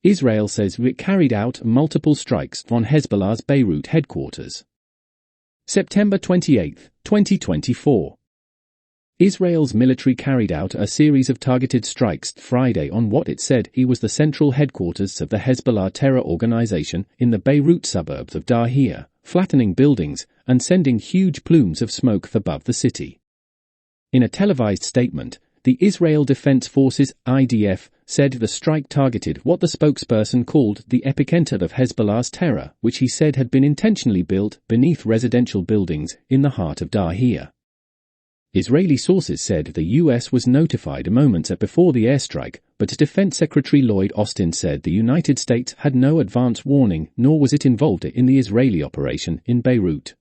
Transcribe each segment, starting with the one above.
Israel says it carried out multiple strikes on Hezbollah's Beirut headquarters. September 28, 2024. Israel's military carried out a series of targeted strikes Friday on what it said was the central headquarters of the Hezbollah terror organization in the Beirut suburbs of Dahia, flattening buildings and sending huge plumes of smoke above the city. In a televised statement, the Israel Defense Forces (IDF) said the strike targeted what the spokesperson called the epicenter of Hezbollah's terror, which he said had been intentionally built beneath residential buildings in the heart of Dahia. Israeli sources said the U.S. was notified moments before the airstrike, but Defense Secretary Lloyd Austin said the United States had no advance warning, nor was it involved in the Israeli operation in Beirut.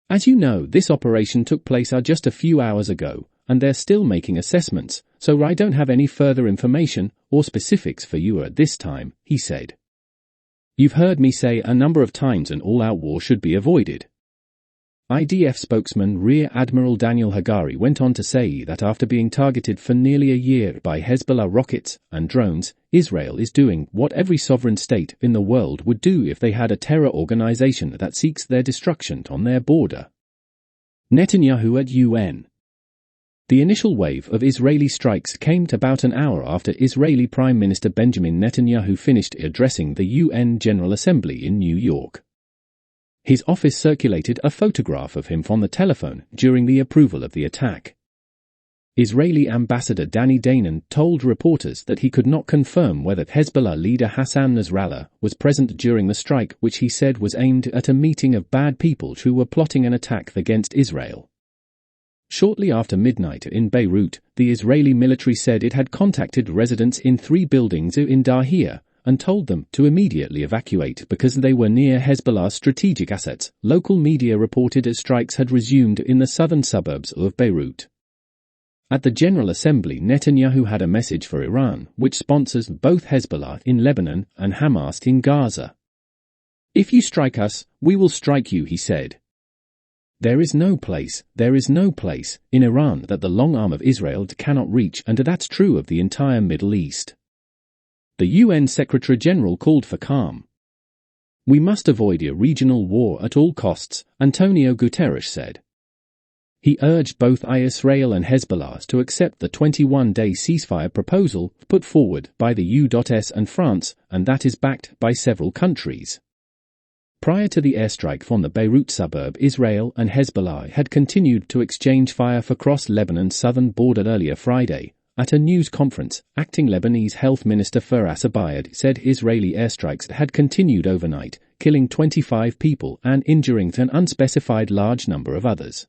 As you know, this operation took place just a few hours ago, and they're still making assessments, so I don't have any further information or specifics for you at this time, he said. You've heard me say a number of times an all-out war should be avoided. IDF spokesman Rear Admiral Daniel Hagari went on to say that after being targeted for nearly a year by Hezbollah rockets and drones, Israel is doing what every sovereign state in the world would do if they had a terror organization that seeks their destruction on their border. Netanyahu at UN. The initial wave of Israeli strikes came about an hour after Israeli Prime Minister Benjamin Netanyahu finished addressing the UN General Assembly in New York. His office circulated a photograph of him on the telephone during the approval of the attack. Israeli Ambassador Danny Danon told reporters that he could not confirm whether Hezbollah leader Hassan Nasrallah was present during the strike, which he said was aimed at a meeting of bad people who were plotting an attack against Israel. Shortly after midnight in Beirut, the Israeli military said it had contacted residents in 3 buildings in Dahia and told them to immediately evacuate because they were near Hezbollah's strategic assets. Local media reported strikes had resumed in the southern suburbs of Beirut. At the General Assembly, Netanyahu had a message for Iran, which sponsors both Hezbollah in Lebanon and Hamas in Gaza. "If you strike us, we will strike you," he said. There is no place in Iran that the long arm of Israel cannot reach, and that's true of the entire Middle East. The UN Secretary-General called for calm. "We must avoid a regional war at all costs," Antonio Guterres said. He urged both Israel and Hezbollah to accept the 21-day ceasefire proposal put forward by the US and France, and that is backed by several countries. Prior to the airstrike from the Beirut suburb, Israel and Hezbollah had continued to exchange fire across Lebanon's southern border earlier Friday. At a news conference, acting Lebanese Health Minister Firas Abayad said Israeli airstrikes had continued overnight, killing 25 people and injuring an unspecified large number of others.